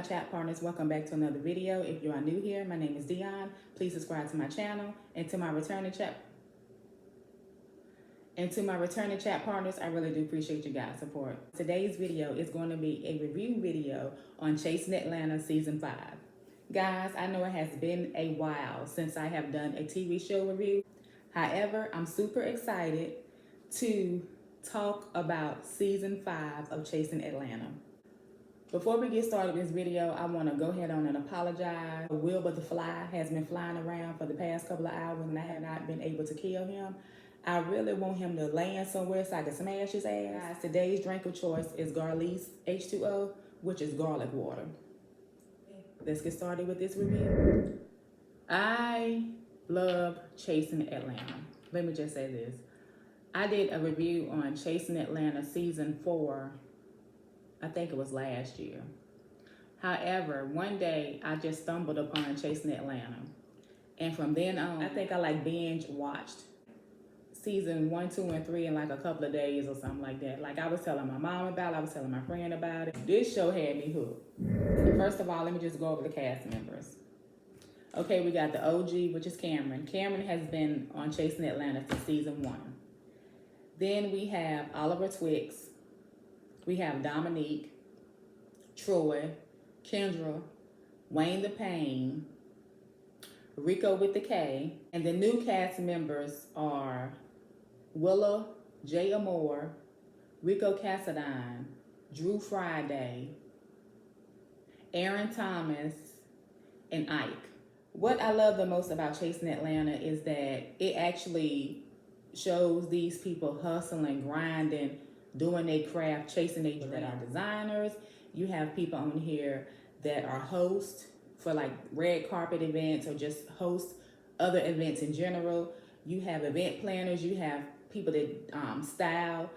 chat partners, welcome back to another video. If you are new here, my name is Dionne. Please subscribe to my channel, and to my returning chat partners, I really do appreciate you guys' support. Today's video is going to be a review video on Chasing Atlanta season 5. Guys, I know it has been a while since I have done a TV show review. However, I'm super excited to talk about season 5 of Chasing Atlanta. Before we get started with this video, I want to go ahead on and apologize. Wilbur the Fly has been flying around for the past couple of hours and I have not been able to kill him. I really want him to land somewhere so I can smash his ass. Guys, today's drink of choice is Garlice H2O, which is garlic water. Let's get started with this review. I love Chasing Atlanta. Let me just say this. I did a review on Chasing Atlanta season 4. I think it was last year. However, one day I just stumbled upon Chasing Atlanta. And from then on, I think I binge watched season 1, 2, and 3 in like a couple of days or something like that. Like I was telling my mom about it, I was telling my friend about it. This show had me hooked. First of all, let me just go over the cast members. Okay, we got the OG, which is Cameron. Cameron has been on Chasing Atlanta since season 1. Then we have Oliver Twix. We have Dominique, Troy, Kendra, Wayne the Pain, Rico with the K, and the new cast members are Willa J. Amore, Rico Cassadine, Drew Friday, Aaron Thomas, and Ike. What I love the most about Chasing Atlanta is that it actually shows these people hustling, grinding, doing their craft, chasing their dreams. That are designers. You have people on here that are hosts for like red carpet events or just host other events in general. You have event planners. You have people that style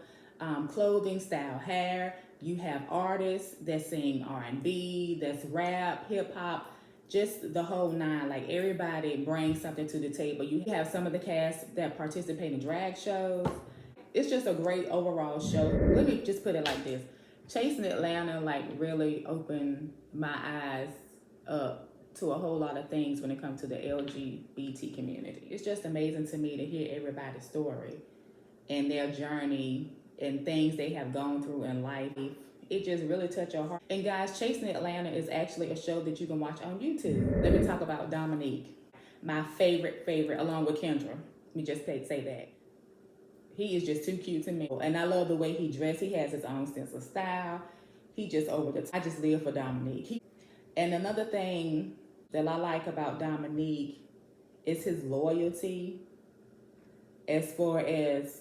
clothing, style hair. You have artists that sing R&B, that's rap, hip hop, just the whole nine. Like everybody brings something to the table. You have some of the cast that participate in drag shows. It's just a great overall show. Let me just put it like this. Chasing Atlanta really opened my eyes up to a whole lot of things when it comes to the LGBT community. It's just amazing to me to hear everybody's story and their journey and things they have gone through in life. It just really touched your heart. And guys, Chasing Atlanta is actually a show that you can watch on YouTube. Let me talk about Dominique, my favorite, along with Kendra. Let me just say that. He is just too cute to me. And I love the way he dressed. He has his own sense of style. He just over the top. I just live for Dominique. And another thing that I like about Dominique is his loyalty as far as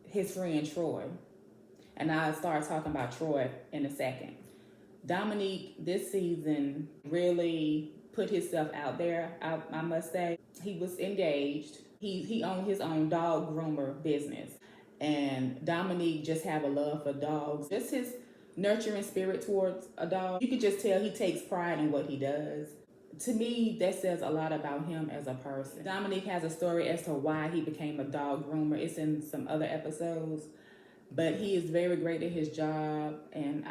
his friend Troy. And I'll start talking about Troy in a second. Dominique, this season, really put himself out there, I must say. He was engaged. He owned his own dog groomer business. And Dominique just have a love for dogs. Just his nurturing spirit towards a dog. You can just tell he takes pride in what he does. To me, that says a lot about him as a person. Dominique has a story as to why he became a dog groomer. It's in some other episodes. But he is very great at his job. And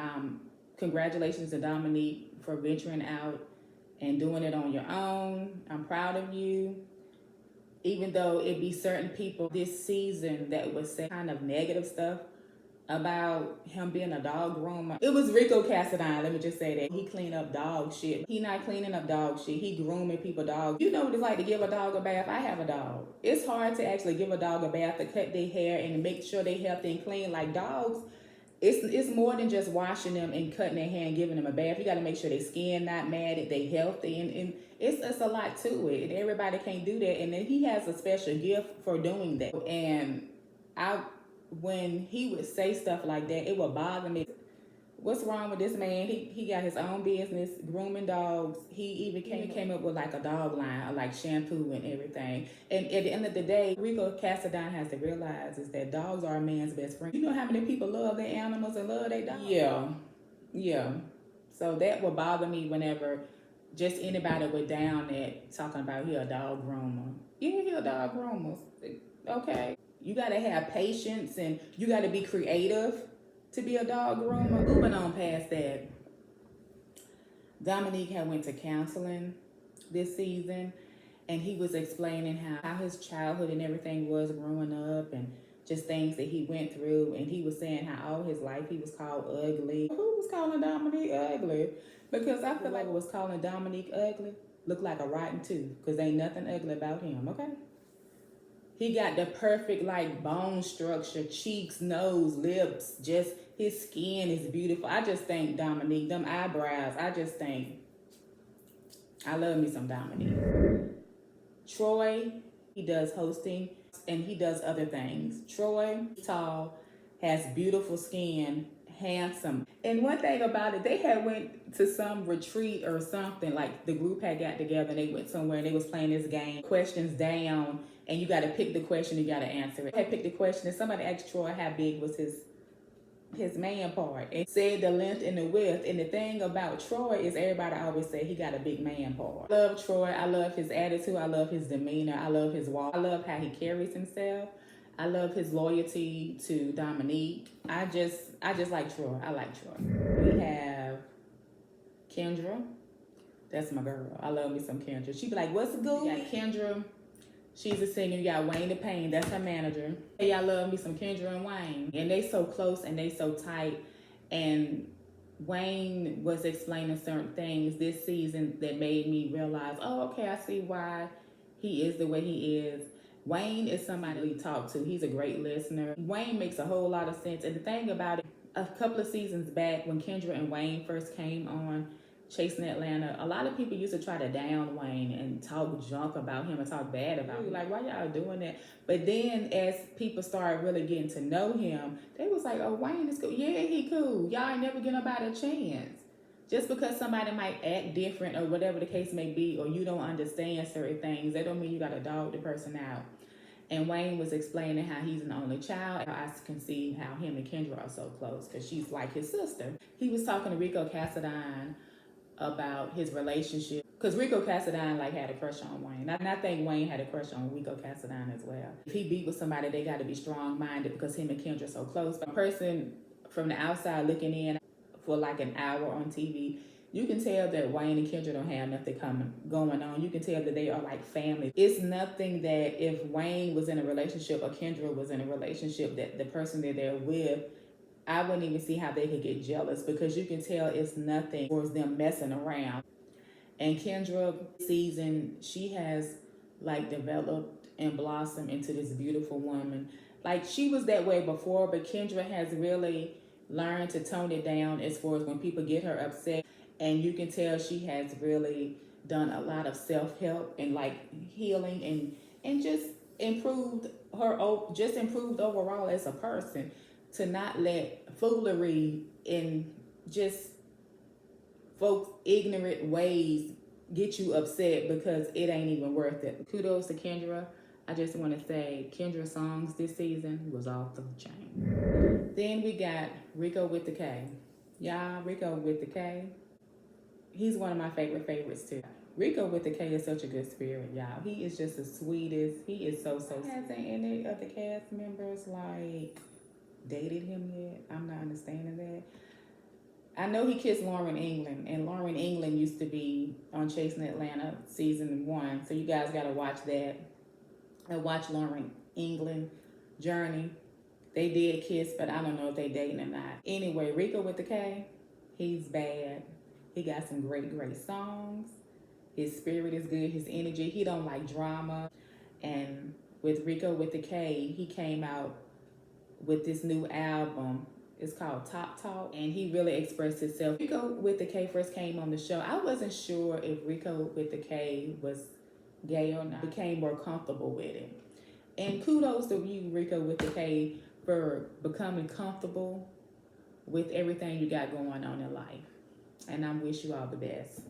congratulations to Dominique for venturing out and doing it on your own. I'm proud of you. Even though it be certain people this season that would say kind of negative stuff about him being a dog groomer. It was Rico Cassadine, let me just say that. He clean up dog shit. He not cleaning up dog shit. He grooming people dogs. You know what it's like to give a dog a bath? I have a dog. It's hard to actually give a dog a bath, to cut their hair and make sure they healthy and clean. Like dogs, it's more than just washing them and cutting their hair and giving them a bath. You got to make sure their skin not matted, they healthy, and it's a lot to it. And everybody can't do that. And then he has a special gift for doing that. And when he would say stuff like that, it would bother me. What's wrong with this man? He got his own business, grooming dogs. He even came up with like a dog line, like shampoo and everything. And at the end of the day, Rico Cassadine has to realize is that dogs are a man's best friend. You know how many people love their animals and love their dogs? Yeah. So that would bother me whenever just anybody would down that talking about he a dog groomer. Yeah, he a dog groomer. Okay. You got to have patience and you got to be creative to be a dog groomer. Moving on past that, Dominique had went to counseling this season, and he was explaining how his childhood and everything was growing up, and just things that he went through. And he was saying how all his life he was called ugly. Who was calling Dominique ugly? Because I feel like it was calling Dominique ugly looked like a rotten tooth, because ain't nothing ugly about him, okay? He got the perfect like bone structure, cheeks, nose, lips, just his skin is beautiful. I just think Dominique, them eyebrows, I just think I love me some Dominique. Troy, he does hosting and he does other things. Troy, tall, has beautiful skin, handsome. And one thing about it, they had went to some retreat or something, like the group had got together and they went somewhere and they was playing this game, questions down, and you got to pick the question, you got to answer it. I picked the question and somebody asked Troy how big was his man part, and said the length and the width. And the thing about Troy is everybody always say he got a big man part. I love Troy. I love his attitude. I love his demeanor. I love his walk. I love how he carries himself. I love his loyalty to Dominique. I just like Troy. I like Troy. We have Kendra. That's my girl. I love me some Kendra. She be like, what's the good? We got Kendra. She's a singer. You got Wayne the Pain. That's her manager. Hey, I love me some Kendra and Wayne. And they so close and they so tight. And Wayne was explaining certain things this season that made me realize, oh, okay, I see why he is the way he is. Wayne is somebody we talk to. He's a great listener. Wayne makes a whole lot of sense. And the thing about it, a couple of seasons back when Kendra and Wayne first came on Chasing Atlanta, a lot of people used to try to down Wayne and talk junk about him and talk bad about him. Like, why y'all doing that? But then as people started really getting to know him, they was like, oh, Wayne is cool. Yeah, he cool. Y'all ain't never give nobody a chance. Just because somebody might act different or whatever the case may be, or you don't understand certain things, that don't mean you got to dog the person out. And Wayne was explaining how he's an only child. I can see how him and Kendra are so close because she's like his sister. He was talking to Rico Cassadine about his relationship, because Rico Cassadine like had a crush on Wayne. And I think Wayne had a crush on Rico Cassadine as well. If he beat with somebody, they got to be strong-minded because him and Kendra are so close. But a person from the outside looking in for like an hour on TV, you can tell that Wayne and Kendra don't have nothing going on. You can tell that they are like family. It's nothing that if Wayne was in a relationship or Kendra was in a relationship, that the person that they're with, I wouldn't even see how they could get jealous, because you can tell it's nothing towards them messing around. And Kendra season, she has like developed and blossomed into this beautiful woman. Like she was that way before, but Kendra has really learned to tone it down as far as when people get her upset. And you can tell she has really done a lot of self-help and like healing and just improved overall as a person, to not let foolery and just folks' ignorant ways get you upset, because it ain't even worth it. Kudos to Kendra. I just want to say Kendra's songs this season was off the chain. Then we got Rico with the K. Y'all, Rico with the K. He's one of my favorites too. Rico with the K is such a good spirit, y'all. He is just the sweetest. He is so sweet. Hasn't any of the cast members like dated him yet? I'm not understanding that. I know he kissed Lauren England, and Lauren England used to be on Chasing Atlanta season 1, so you guys got to watch that. And watch Lauren England journey. They did kiss, but I don't know if they dating or not. Anyway, Rico with the K, he's bad. He got some great songs. His spirit is good, his energy. He don't like drama. And with Rico with the K, he came out with this new album. It's called Top Talk, and he really expressed himself. Rico with the K first came on the show. I wasn't sure if Rico with the K was gay or not. Became more comfortable with it. And kudos to you, Rico with the K, for becoming comfortable with everything you got going on in life. And I wish you all the best.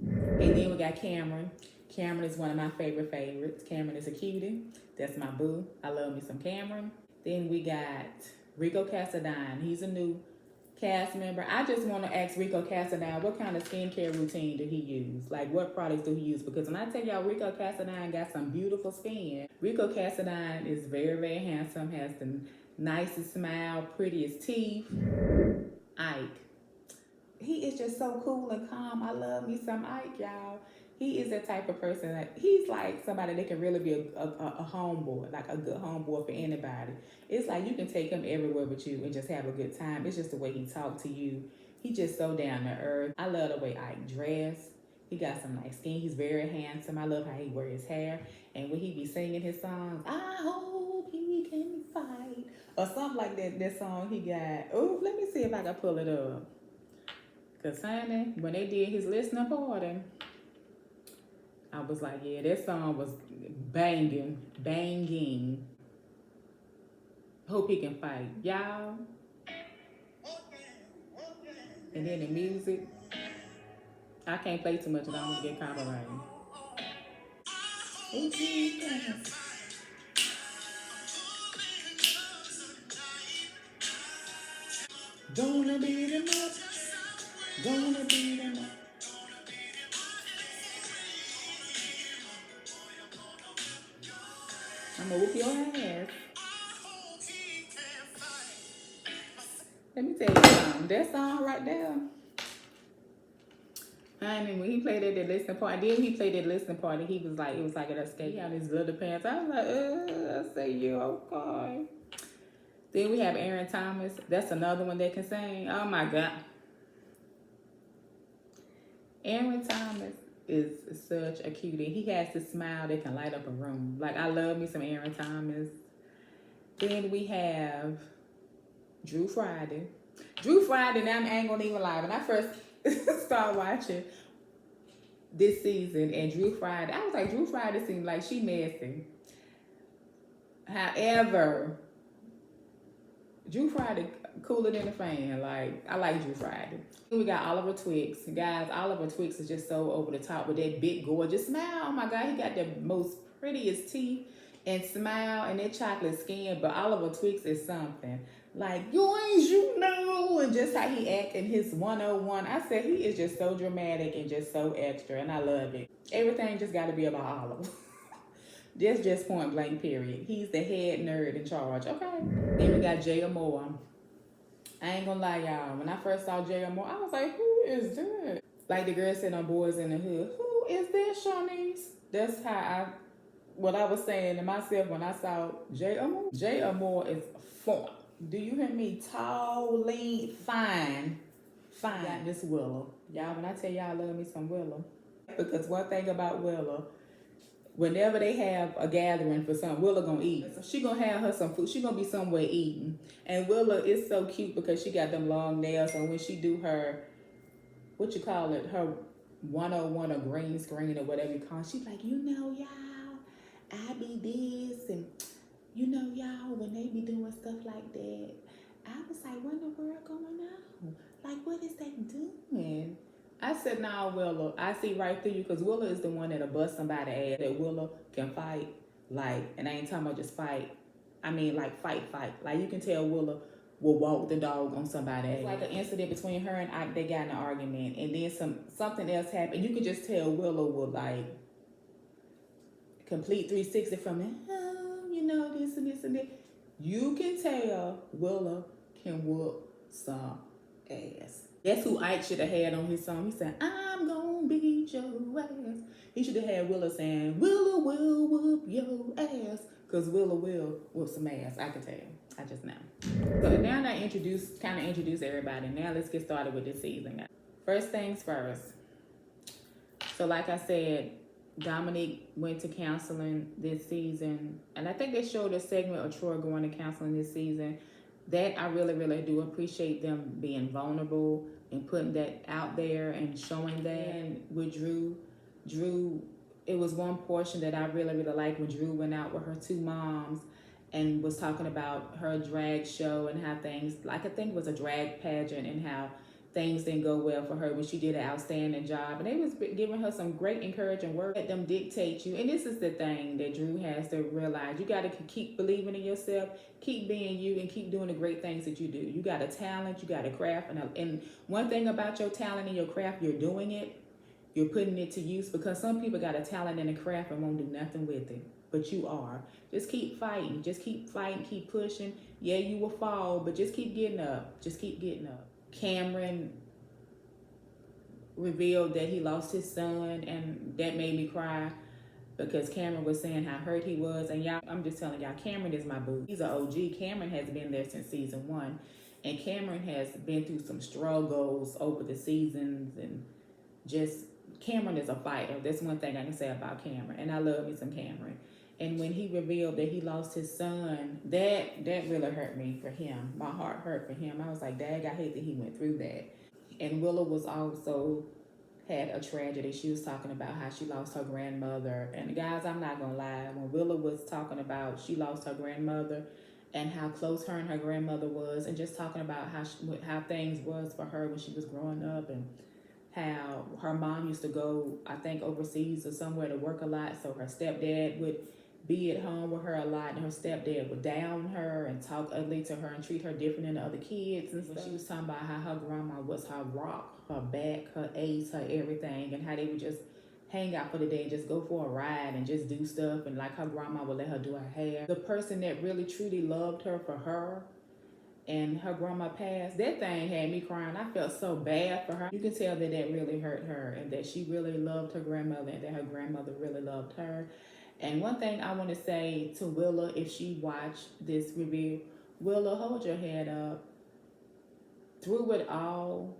And then we got Cameron. Cameron is one of my favorites. Cameron is a cutie. That's my boo. I love me some Cameron. Then we got Rico Cassadine. He's a new cast member. I just want to ask Rico Cassadine, what kind of skincare routine do he use? Like, what products do he use? Because when I tell y'all, Rico Cassadine got some beautiful skin. Rico Cassadine is very handsome, has the nicest smile, prettiest teeth. Ike. he is just so cool and calm. I love me some Ike, y'all. He is the type of person that he's like somebody that can really be a homeboy, like a good homeboy for anybody. It's like you can take him everywhere with you and just have a good time. It's just the way he talks to you. He's just so down to earth. I love the way Ike dress. He got some nice skin. He's very handsome. I love how he wears his hair. And when he be singing his songs, I hope he can fight. Or something like that, that song he got. Oh, let me see if I can pull it up. Because, honey, when they did his listening party, I was like, yeah, that song was banging, banging. Hope he can fight. Y'all. And then the music. I can't play too much and I don't get copyrighted. Gonna beat him up. Gonna beat him up. I'm gonna whoop your ass. Let me tell you something. That song right there. Honey, when he played at the listening party, then he played at the listening party, he was like, it was like an escape. He had his little pants. I was like, I say, you okay. Then we have Aaron Thomas. That's another one that can sing. Oh my God. Aaron Thomas is such a cutie. He has this smile that can light up a room. Like, I love me some Aaron Thomas. Then we have Drew Friday. Drew Friday, now I ain't gonna even lie. When I first started watching this season and Drew Friday, I was like, Drew Friday seemed like she messy. However, Drew Friday cooler than a fan. Like, I like Drew Friday. We got Oliver Twix. Guys, Oliver Twix is just so over the top with that big gorgeous smile. Oh my God, he got the most prettiest teeth and smile and that chocolate skin. But Oliver Twix is something. Like, you know, and just how he act in his 101. I said he is just so dramatic and just so extra, and I love it. Everything just got to be about Oliver. That's just point blank, period. He's the head nerd in charge, okay? Then we got Jay Moore. I ain't gonna lie, y'all. When I first saw Jay Moore, I was like, who is that? Like the girl said on Boys in the Hood, who is that, Shawnice? That's what I was saying to myself when I saw Jay Moore. Jay Moore is fun. Do you hear me? Tall, lean, fine. Got this Willow. Y'all, when I tell y'all I love me some Willow. Because one thing about Willow, whenever they have a gathering for something, Willa gonna eat. So she gonna have her some food. She gonna be somewhere eating. And Willa is so cute because she got them long nails. And when she do her, what you call it, her 101 or green screen or whatever you call it, she's like, you know, y'all, I be this. And you know, y'all, when they be doing stuff like that, I was like, what in the world going on? Like, what is they doing? I said, nah, Willa, I see right through you, because Willa is the one that'll bust somebody ass. That Willa can fight, like, and I ain't talking about just fight. I mean, like, fight. Like, you can tell Willa will walk the dog on somebody ass. It's like an incident between her and Ike, they got in an argument, and then something else happened. You could just tell Willa will, like, complete 360 from it. Oh, you know, this and this and that. You can tell Willa can whoop some ass. That's who Ike should have had on his song. He said, I'm gonna beat your ass. He should have had Willa saying, Willa will whoop your ass. Because Willa will whoop some ass. I can tell. I just know. So now that I kind of introduce everybody, now let's get started with this season. First things first. So like I said, Dominique went to counseling this season. And I think they showed a segment of Troy going to counseling this season. That I really, really do appreciate them being vulnerable and putting that out there and showing that. And with Drew, it was one portion that I really, really liked when Drew went out with her two moms and was talking about her drag show and how things, like I think it was a drag pageant, and how things didn't go well for her when she did an outstanding job. And they was giving her some great encouraging words. Let them dictate you. And this is the thing that Drew has to realize. You got to keep believing in yourself, keep being you, and keep doing the great things that you do. You got a talent, you got a craft. And one thing about your talent and your craft, you're doing it. You're putting it to use, because some people got a talent and a craft and won't do nothing with it. But you are. Just keep fighting. Just keep fighting. Keep pushing. Yeah, you will fall, but just keep getting up. Just keep getting up. Cameron revealed that he lost his son, and that made me cry because Cameron was saying how hurt he was. And y'all, I'm just telling y'all, Cameron is my boo. He's an OG. Cameron has been there since season 1. And Cameron has been through some struggles over the seasons, and just Cameron is a fighter. That's one thing I can say about Cameron. And I love me some Cameron. And when he revealed that he lost his son, that really hurt me for him. My heart hurt for him. I was like, Dad, I hate that he went through that. And Willow was also had a tragedy. She was talking about how she lost her grandmother. And guys, I'm not gonna lie, when Willow was talking about she lost her grandmother and how close her and her grandmother was, and just talking about how things was for her when she was growing up, and how her mom used to go, I think, overseas or somewhere to work a lot, so her stepdad would be at home with her a lot, and her stepdad would down her and talk ugly to her and treat her different than the other kids and stuff. She was talking about how her grandma was her rock, her back, her ace, her everything, and how they would just hang out for the day and just go for a ride and just do stuff, and like her grandma would let her do her hair. The person that really truly loved her for her, and her grandma passed, that thing had me crying. I felt so bad for her. You can tell that really hurt her, and that she really loved her grandmother, and that her grandmother really loved her. And one thing I want to say to Willa, if she watched this review, Willa, hold your head up. Through it all,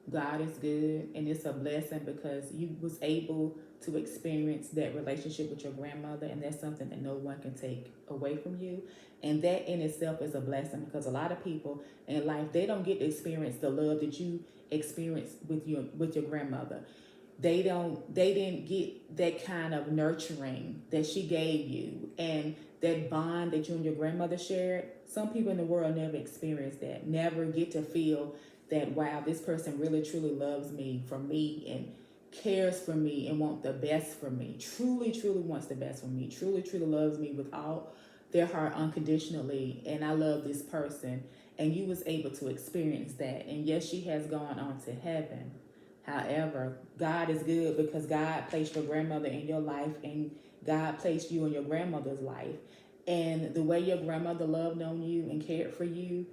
God is good, and it's a blessing because you was able to experience that relationship with your grandmother, and that's something that no one can take away from you. And that in itself is a blessing, because a lot of people in life, they don't get to experience the love that you experienced with your grandmother. They didn't get that kind of nurturing that she gave you, and that bond that you and your grandmother shared. Some people in the world never experience that, never get to feel that, wow, this person really truly loves me for me and cares for me and wants the best for me, truly wants the best for me, truly loves me with all their heart unconditionally, and I love this person. And you was able to experience that. And yes, she has gone on to heaven. However, God is good, because God placed your grandmother in your life, and God placed you in your grandmother's life. And the way your grandmother loved on you and cared for you,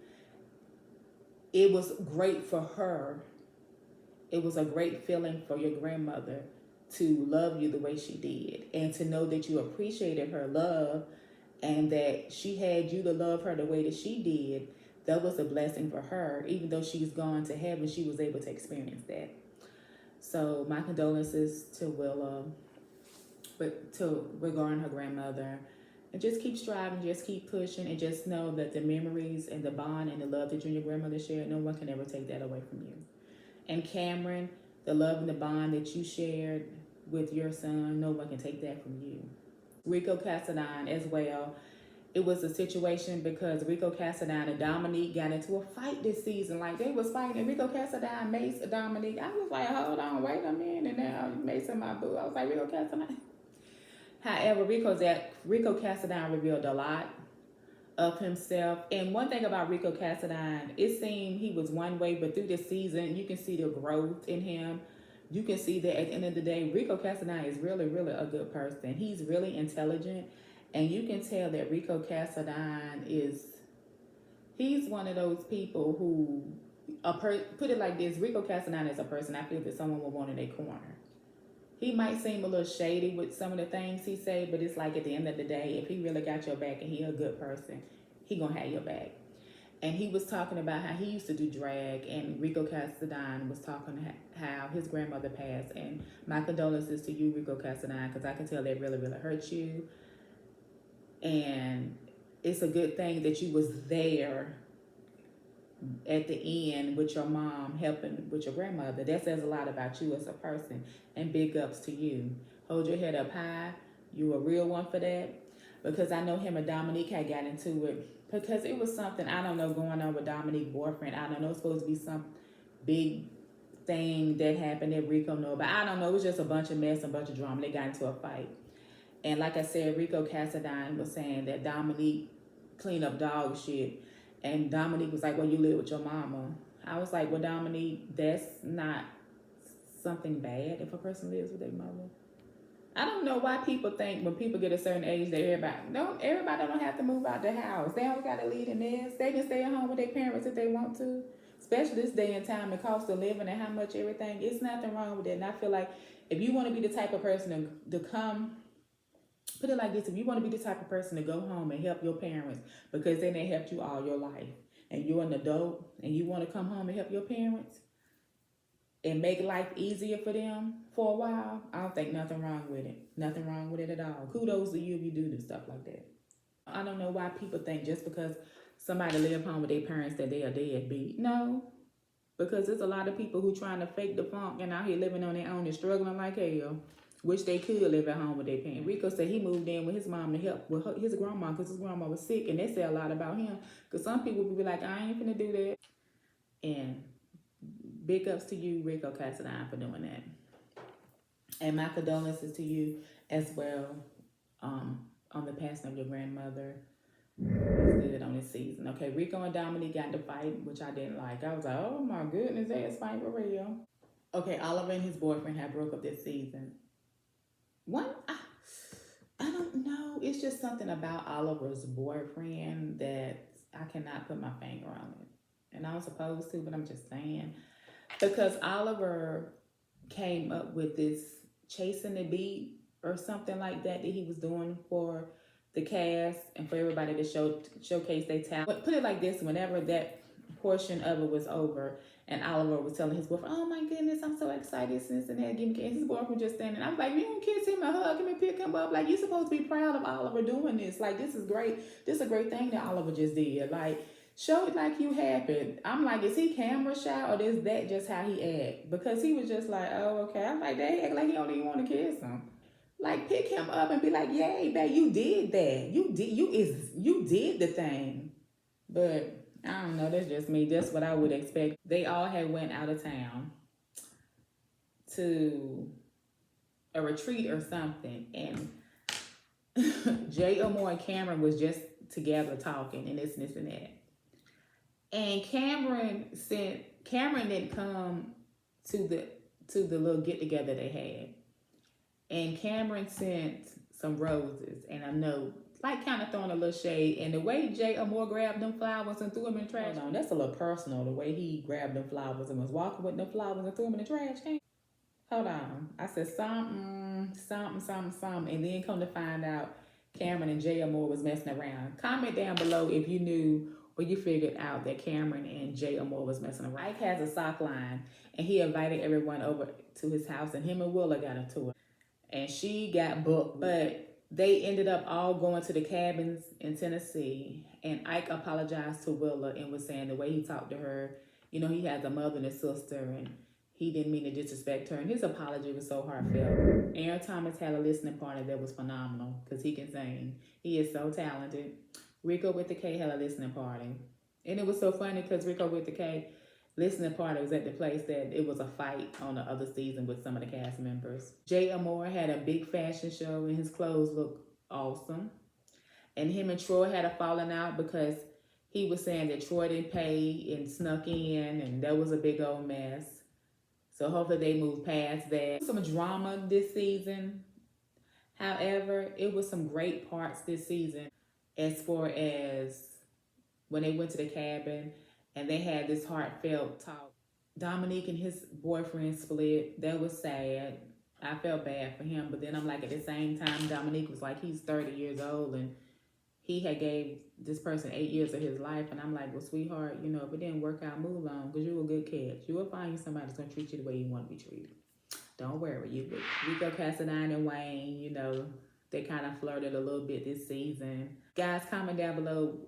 it was great for her. It was a great feeling for your grandmother to love you the way she did, and to know that you appreciated her love, and that she had you to love her the way that she did. That was a blessing for her. Even though she's gone to heaven, she was able to experience that. So my condolences to Willa, regarding her grandmother. And just keep striving, just keep pushing, and just know that the memories and the bond and the love that you and your grandmother shared, no one can ever take that away from you. And Cameron, the love and the bond that you shared with your son, no one can take that from you. Rico Cassadine as well. It was a situation because Rico Cassadine and Dominique got into a fight this season. Like, they was fighting, and Rico Cassadine maced Dominique. I was like, hold on, wait a minute now. You macing my boo. I was like, Rico Cassadine. However, Rico Cassadine revealed a lot of himself. And one thing about Rico Cassadine, it seemed he was one way, but through this season, you can see the growth in him. You can see that at the end of the day, Rico Cassadine is really a good person. He's really intelligent. And you can tell that Rico Cassadine he's one of those people who, put it like this, Rico Cassadine is a person I feel that someone would want in their corner. He might seem a little shady with some of the things he say, but it's like at the end of the day, if he really got your back and he a good person, he gonna have your back. And he was talking about how he used to do drag, and Rico Cassadine was talking how his grandmother passed. And my condolences to you, Rico Cassadine, because I can tell that really hurt you. And it's a good thing that you was there at the end with your mom helping with your grandmother. That says a lot about you as a person, and big ups to you. Hold your head up high. You a real one for that. Because I know him and Dominique had got into it because it was something, I don't know, going on with Dominique's boyfriend. I don't know, it's supposed to be some big thing that happened that Rico know about. I don't know, it was just a bunch of mess, a bunch of drama. They got into a fight. And like I said, Rico Cassadine was saying that Dominique cleaned up dog shit. And Dominique was like, well, you live with your mama. I was like, well, Dominique, that's not something bad if a person lives with their mother. I don't know why people think when people get a certain age that everybody don't have to move out the house. They don't got to leave the nest. They can stay at home with their parents if they want to. especially this day and time, the cost of living and how much everything. It's nothing wrong with that. And I feel like if you want to be the type of person to come, put it like this: if you want to be the type of person to go home and help your parents because they done helped you all your life, and you're an adult and you want to come home and help your parents and make life easier for them for a while, I don't think nothing wrong with it. Nothing wrong with it at all. Kudos to you if you do stuff like that. I don't know why people think just because somebody live home with their parents that they are deadbeat. No, because there's a lot of people who trying to fake the funk and out here living on their own and struggling like hell. Wish they could live at home with their parents. Rico said he moved in with his mom to help with his grandma because his grandma was sick, and they say a lot about him. Because some people will be like, I ain't finna do that. And big ups to you, Rico Cassadine, for doing that. And my condolences to you as well on the passing of your grandmother. It's good on this season. Okay, Rico and Dominique got to fight, which I didn't like. I was like, oh my goodness, that's fight for real. Okay, Oliver and his boyfriend have broke up this season. I don't know. It's just something about Oliver's boyfriend that I cannot put my finger on it. And I was supposed to, but I'm just saying. Because Oliver came up with this chasing the beat or something like that he was doing for the cast and for everybody to showcase their talent. Put it like this: whenever that portion of it was over and Oliver was telling his boyfriend, oh my goodness, I'm so excited, since and had given kiss, his boyfriend just standing. I'm like, you don't kiss him and hug him and pick him up. Like, you're supposed to be proud of Oliver doing this. Like, this is great. This is a great thing that Oliver just did. Like, show it like you happy. I'm like, is he camera shy or is that just how he act? Because he was just like, oh, okay. I'm like, they act like he don't even want to kiss him. Like, pick him up and be like, yay, babe, you did that. You did the thing. But I don't know, that's just me. That's what I would expect. They all had went out of town to a retreat or something. And Jay Amore and Cameron was just together talking and this and that. And Cameron didn't come to the little get together they had. And Cameron sent some roses and a note, like kind of throwing a little shade. And the way Jay Amore grabbed them flowers and threw them in the trash. Hold on, that's a little personal, the way he grabbed them flowers and was walking with them flowers and threw them in the trash can. Hold on. I said something. And then come to find out Cameron and Jay Amore was messing around. Comment down below if you knew or you figured out that Cameron and Jay Amore was messing around. Ike has a sock line and he invited everyone over to his house and him and Willa got into it. And she got booked, but they ended up all going to the cabins in Tennessee. And Ike apologized to Willa and was saying the way he talked to her, you know, he has a mother and a sister and he didn't mean to disrespect her. And his apology was so heartfelt. Aaron Thomas had a listening party that was phenomenal because he can sing. He is so talented. Rico with the K had a listening party. And it was so funny because Rico with the K listening party was at the place that it was a fight on the other season with some of the cast members. Jay Amore had a big fashion show and his clothes looked awesome. And him and Troy had a falling out because he was saying that Troy didn't pay and snuck in and that was a big old mess. So hopefully they move past that. Some drama this season. However, it was some great parts this season as far as when they went to the cabin and they had this heartfelt talk. Dominique and his boyfriend split. That was sad. I felt bad for him. But then I'm like, at the same time, Dominique was like, he's 30 years old and he had gave this person 8 years of his life. And I'm like, well, sweetheart, you know, if it didn't work out, move on because you're a good catch. You will find you somebody that's going to treat you the way you want to be treated. Don't worry. You, Rico Cassadine and Wayne, you know, they kind of flirted a little bit this season. Guys, comment down below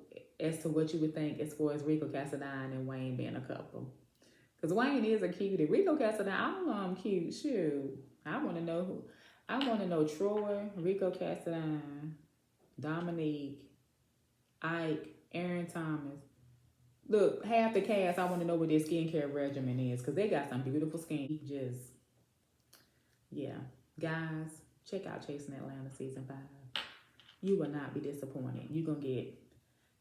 as to what you would think as far as Rico Cassadine and Wayne being a couple. Because Wayne is a cutie. Rico Cassadine, I don't know I'm cute. Shoot. I want to know who. I want to know Troy, Rico Cassadine, Dominique, Ike, Aaron Thomas. Look, half the cast, I want to know what their skincare regimen is. Because they got some beautiful skin. Just, yeah. Guys, check out Chasing Atlanta Season 5. You will not be disappointed. You're going to get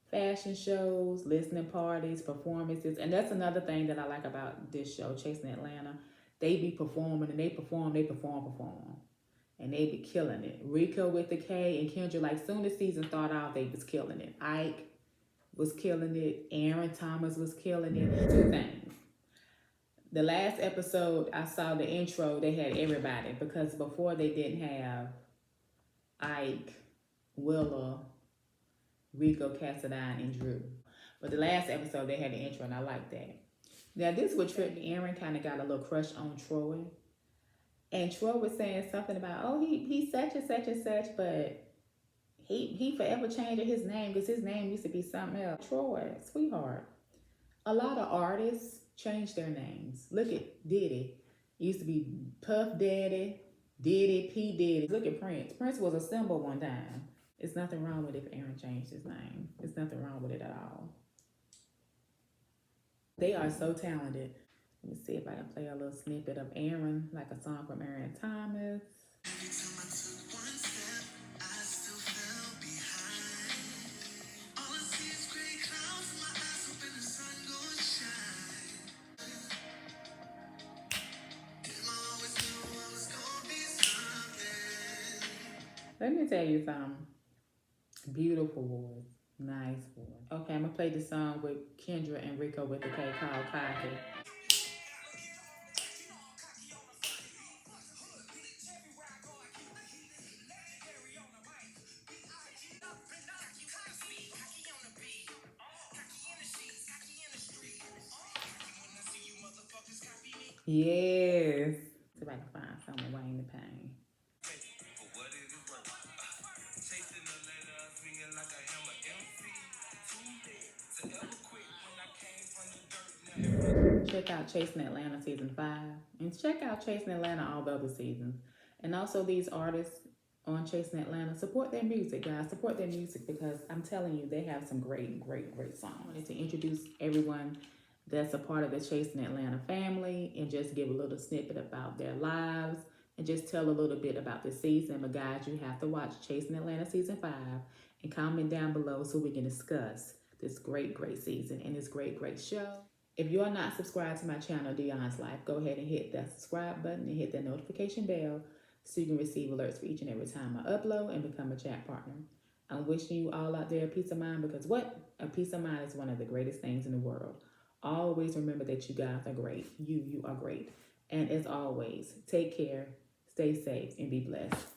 fashion shows, listening parties, performances. And that's another thing that I like about this show, Chasing Atlanta. They be performing and they perform. And they be killing it. Rico with the K and Kendra, like soon as season started out, they was killing it. Ike was killing it. Aaron Thomas was killing it. Two things. The last episode, I saw the intro, they had everybody, because before they didn't have Ike, Willa, Rico Cassadine, and Drew. But the last episode, they had the intro, and I like that. Now, this would trip me. Aaron kind of got a little crush on Troy. And Troy was saying something about, oh, he's such and such and such, but he forever changing his name because his name used to be something else. Troy, sweetheart. A lot of artists change their names. Look at Diddy. It used to be Puff Daddy, Diddy, P. Diddy. Look at Prince. Prince was a symbol one time. It's nothing wrong with it if Aaron changed his name. There's nothing wrong with it at all. They are so talented. Let me see if I can play a little snippet of Aaron, like a song from Aaron Thomas. Let me tell you something. Beautiful voice. Nice voice. Okay, I'm going to play the song with Kendra and Rico with the K called Cocky. Yes. See if I can find something Wayne the Pain. Check out Chasing Atlanta Season 5. And check out Chasing Atlanta all the other seasons. And also these artists on Chasing Atlanta, support their music, guys. Support their music because I'm telling you, they have some great songs. I wanted to introduce everyone that's a part of the Chasing Atlanta family and just give a little snippet about their lives and just tell a little bit about the season. But guys, you have to watch Chasing Atlanta Season 5 and comment down below so we can discuss this great season and this great show. If you're not subscribed to my channel, Dionne's Life, go ahead and hit that subscribe button and hit that notification bell so you can receive alerts for each and every time I upload and become a chat partner. I'm wishing you all out there a peace of mind because what? A peace of mind is one of the greatest things in the world. Always remember that you guys are great. You are great. And as always, take care, stay safe, and be blessed.